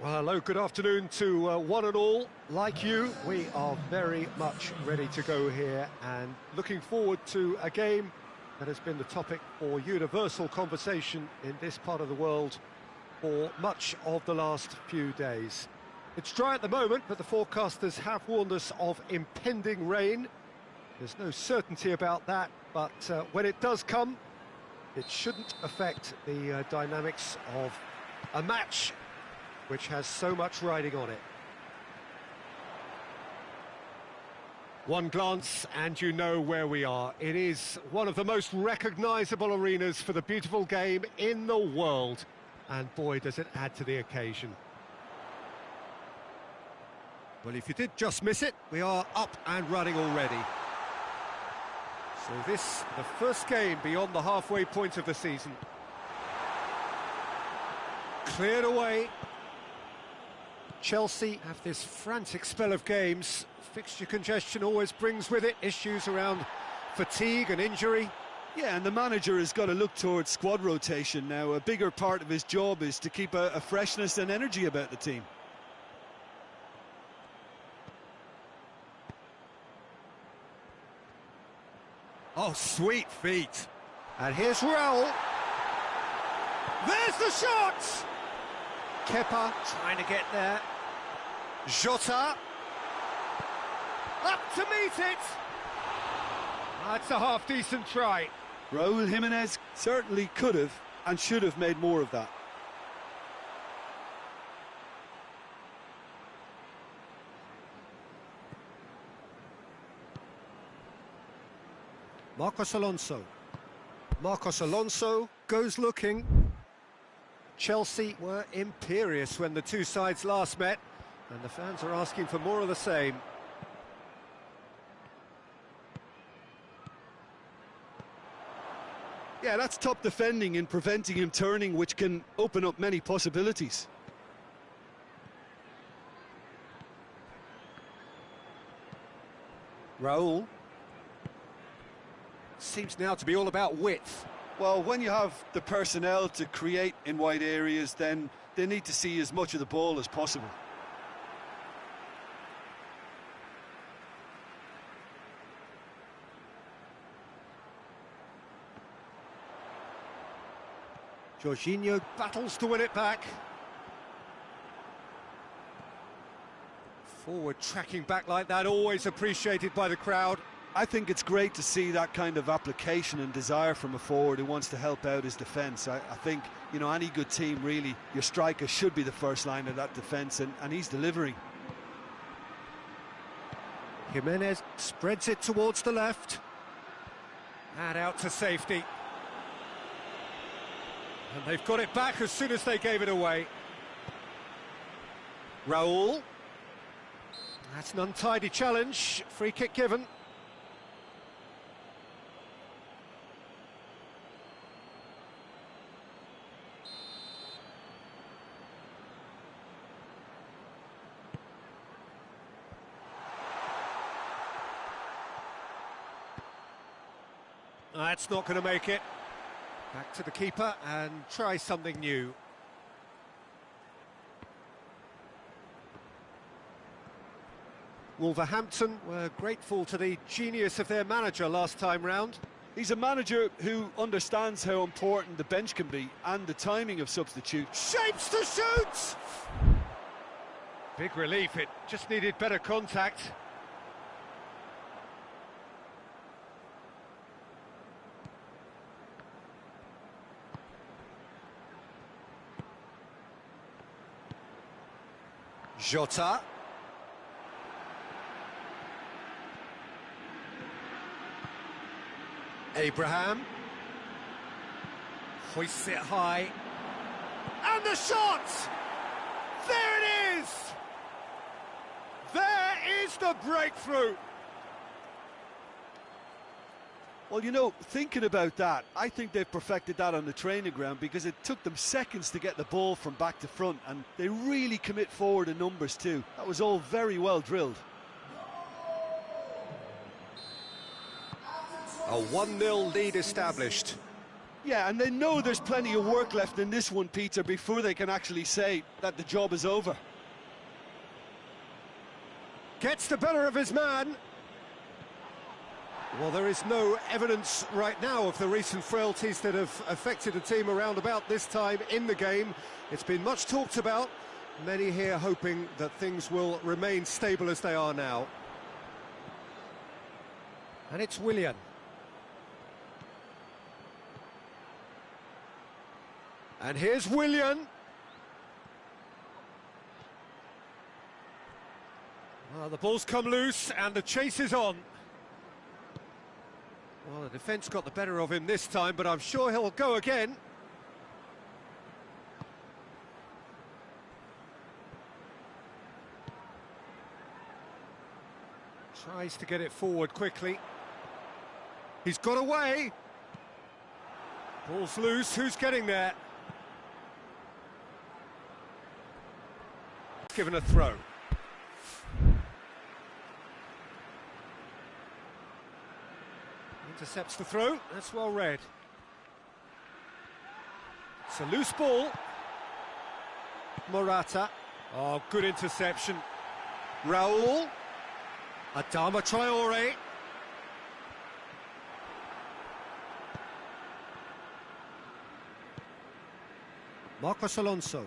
Well, hello, good afternoon to one and all. Like you, we are very much ready to go here and looking forward to a game that has been the topic for universal conversation in this part of the world for much of the last few days. It's dry at the moment, but the forecasters have warned us of impending rain. There's no certainty about that, but when it does come, it shouldn't affect the dynamics of a match which has so much riding on it. One glance and you know where we are. It is one of the most recognisable arenas for the beautiful game in the world. And boy, does it add to the occasion. Well, if you did just miss it, we are up and running already. So this, the first game beyond the halfway point of the season. Cleared away. Chelsea have this frantic spell of games. Fixture congestion always brings with it issues around fatigue and injury. Yeah, and the manager has got to look towards squad rotation now. A bigger part of his job is to keep a freshness and energy about the team. Oh, sweet feet. And here's Raul. There's the shot! Kepa trying to get there. Jota. Up to meet it. That's a half-decent try. Raul Jimenez certainly could have and should have made more of that. Marcos Alonso. Marcos Alonso goes looking. Chelsea were imperious when the two sides last met, and the fans are asking for more of the same. Yeah, that's top defending and preventing him turning, which can open up many possibilities. Raul. Seems now to be all about width. Well, when you have the personnel to create in wide areas, then they need to see as much of the ball as possible. Jorginho battles to win it back. Forward tracking back like that, always appreciated by the crowd. I think it's great to see that kind of application and desire from a forward who wants to help out his defence. I think, you know, any good team, really, your striker should be the first line of that defence, and he's delivering. Jimenez spreads it towards the left. And out to safety. And they've got it back as soon as they gave it away. Raul. That's an untidy challenge. Free kick given. That's not going to make it. Back to the keeper and try something new. Wolverhampton were grateful to the genius of their manager last time round. He's a manager who understands how important the bench can be and the timing of substitutes. Shapes to shoot! Big relief, it just needed better contact. Jota. Abraham. Hoists it high. And the shot! There it is! There is the breakthrough! Well, you know, thinking about that, I think they've perfected that on the training ground because it took them seconds to get the ball from back to front, and they really commit forward in numbers too. That was all very well drilled. A 1-0 lead established. Yeah, and they know there's plenty of work left in this one, Peter, before they can actually say that the job is over. Gets the better of his man. Well, there is no evidence right now of the recent frailties that have affected the team around about this time in the game. It's been much talked about. Many here hoping that things will remain stable as they are now. And it's Willian. And here's Willian. Well, the ball's come loose and the chase is on. Well, the defence got the better of him this time, but I'm sure he'll go again. Tries to get it forward quickly. He's got away. Ball's loose, who's getting there? Given a throw. Intercepts the throw, that's well read. It's a loose ball. Morata. Oh, good interception. Raul. Adama Traore. Marcos Alonso.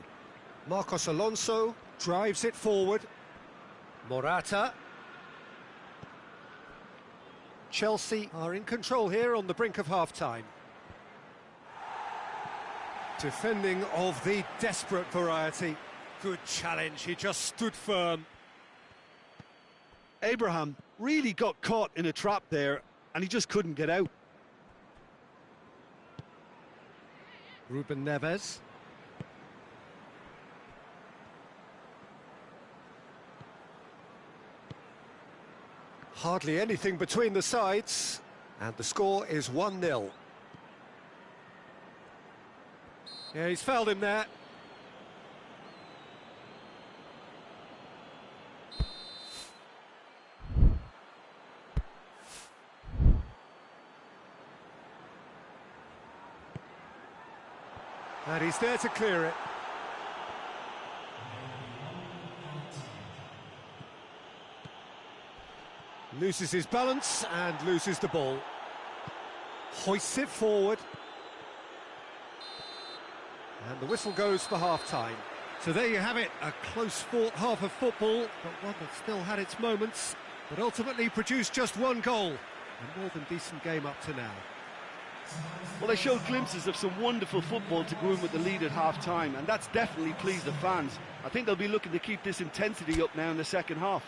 Marcos Alonso drives it forward. Morata. Chelsea are in control here on the brink of half-time. Defending of the desperate variety. Good challenge, he just stood firm. Abraham really got caught in a trap there, and he just couldn't get out. Ruben Neves. Hardly anything between the sides, and the score is 1-0. Yeah, he's fouled him there. And he's there to clear it. Loses his balance and loses the ball. Hoists it forward. And the whistle goes for half-time. So there you have it, a close-fought half of football, but one that still had its moments, but ultimately produced just one goal. A more than decent game up to now. Well, they showed glimpses of some wonderful football to go in with the lead at half-time, and that's definitely pleased the fans. I think they'll be looking to keep this intensity up now in the second half.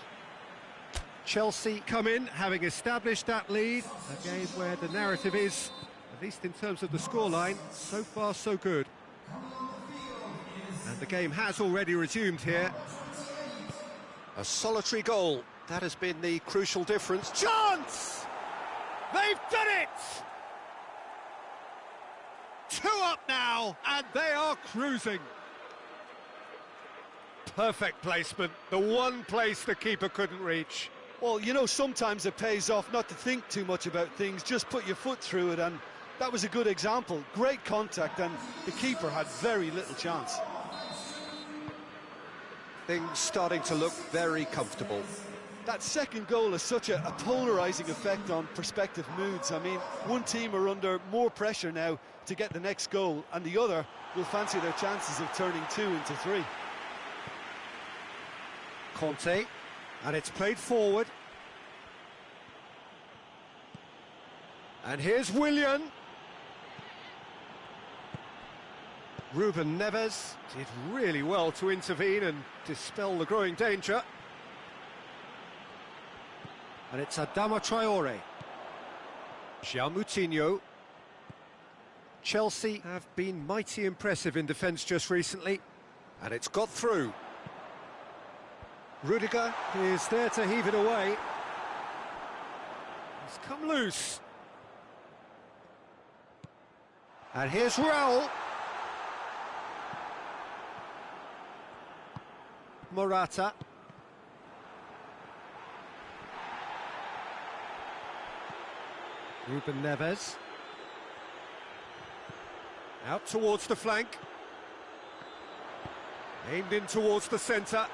Chelsea come in, having established that lead, a game where the narrative is, at least in terms of the scoreline, so far so good. And the game has already resumed here. A solitary goal, that has been the crucial difference. Chance! They've done it! 2 up now, and they are cruising. Perfect placement, the one place the keeper couldn't reach. Well, you know, sometimes it pays off not to think too much about things, just put your foot through it, and that was a good example. Great contact, and the keeper had very little chance. Things starting to look very comfortable. That second goal has such a polarising effect on prospective moods. I mean, one team are under more pressure now to get the next goal, and the other will fancy their chances of turning 2 into 3. Conte, and it's played forward. And here's Willian. Ruben Neves did really well to intervene and dispel the growing danger. And it's Adama Traore. João Moutinho. Chelsea have been mighty impressive in defence just recently, and it's got through. Rudiger is there to heave it away. He's come loose. And here's Raul. Morata. Ruben Neves. Out towards the flank. Aimed in towards the centre.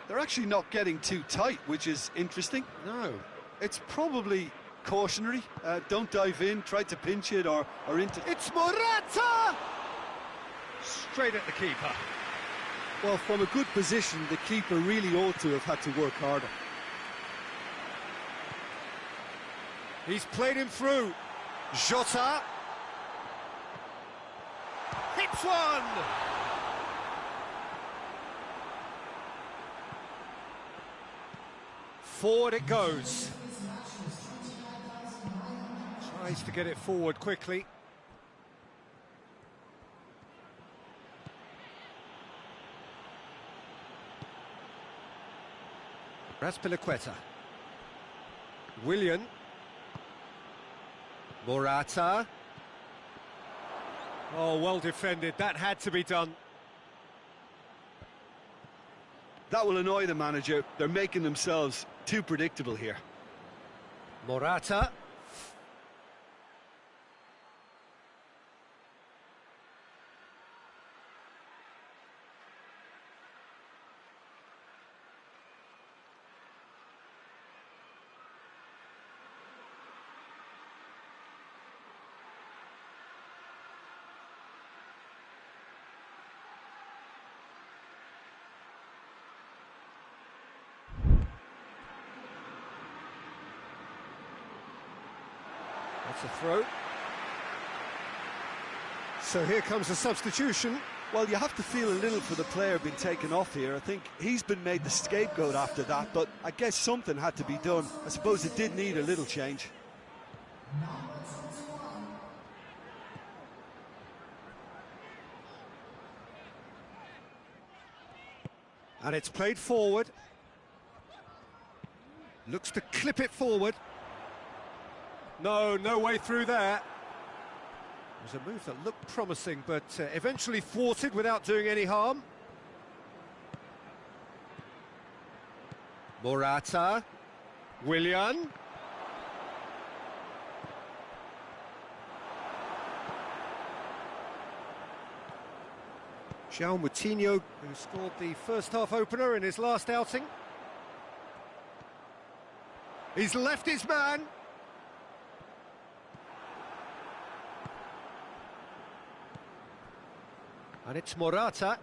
They're actually not getting too tight, which is interesting. No. It's probably cautionary. Don't dive in, try to pinch it or into... It's Morata! Straight at the keeper. Well, from a good position, the keeper really ought to have had to work harder. He's played him through. Jota. Hits one! Forward it goes. Tries to get it forward quickly. Azpilicueta. Willian. Morata. Oh, well defended. That had to be done. That will annoy the manager. They're making themselves too predictable here. Morata. That's a throw. So here comes a substitution. Well, you have to feel a little for the player being taken off here. I think he's been made the scapegoat after that, but I guess something had to be done. I suppose it did need a little change. And it's played forward. Looks to clip it forward. No way through there. It was a move that looked promising, but eventually thwarted without doing any harm. Morata. Willian. João Moutinho, who scored the first half opener in his last outing. He's left his man. And it's Morata.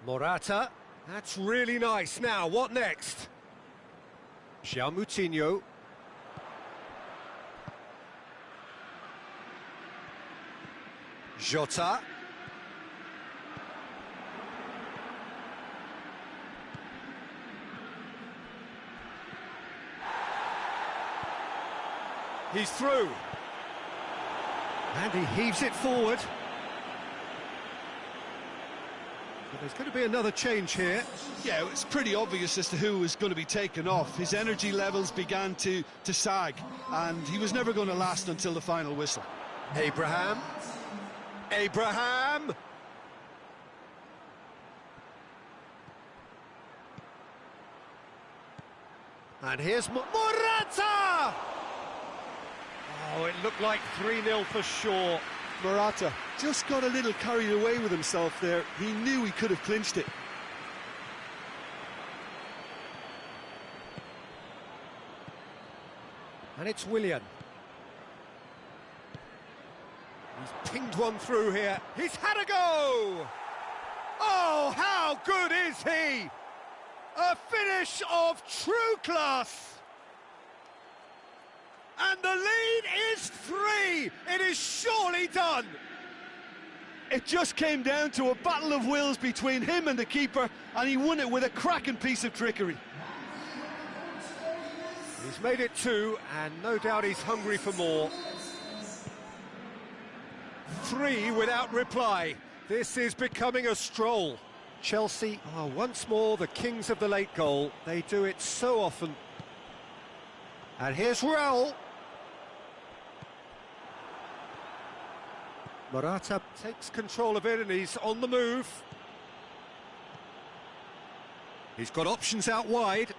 Morata. That's really nice. Now, what next? João Moutinho. Jota. He's through. And he heaves it forward. But there's going to be another change here. Yeah, it's pretty obvious as to who was going to be taken off. His energy levels began to sag, and he was never going to last until the final whistle. Abraham. Abraham! And here's Morata! Oh, it looked like 3-0 for sure. Morata just got a little carried away with himself there. He knew he could have clinched it. And it's Willian. He's pinged one through here. He's had a go! Oh, how good is he? A finish of true class! And the lead is 3! It is surely done! It just came down to a battle of wills between him and the keeper, and he won it with a cracking piece of trickery. He's made it 2, and no doubt he's hungry for more. 3 without reply. This is becoming a stroll. Chelsea are once more the kings of the late goal. They do it so often. And here's Raul. Morata takes control of it and he's on the move. He's got options out wide.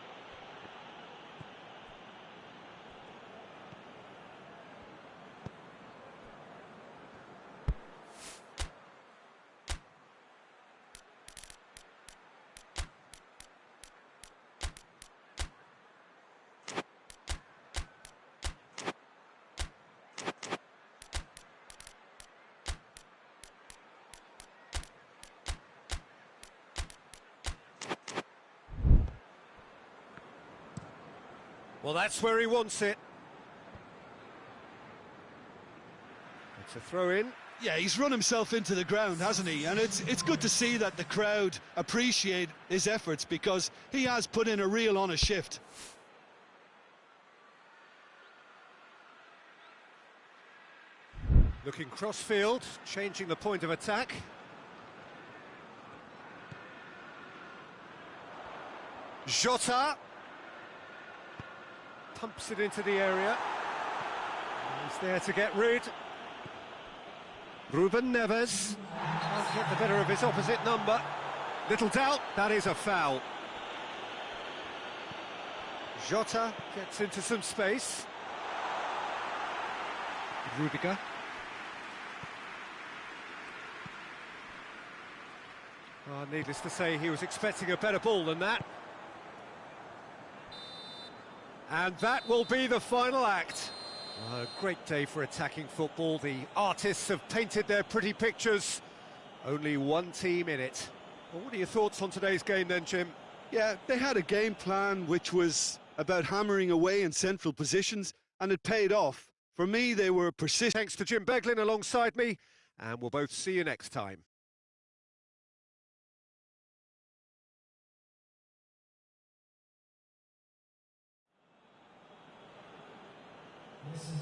Well, that's where he wants it. It's a throw-in. Yeah, he's run himself into the ground, hasn't he? And it's good to see that the crowd appreciate his efforts, because he has put in a real honest shift. Looking cross-field, changing the point of attack. Jota pumps it into the area. He's there to get rid. Ruben Neves can't get the better of his opposite number. Little doubt, that is a foul. Jota gets into some space. Rudiger. Oh, needless to say, he was expecting a better ball than that. And that will be the final act. A great day for attacking football. The artists have painted their pretty pictures. Only one team in it. Well, what are your thoughts on today's game then, Jim? Yeah, they had a game plan which was about hammering away in central positions, and it paid off. For me, they were persistent. Thanks to Jim Beglin alongside me, and we'll both see you next time. This is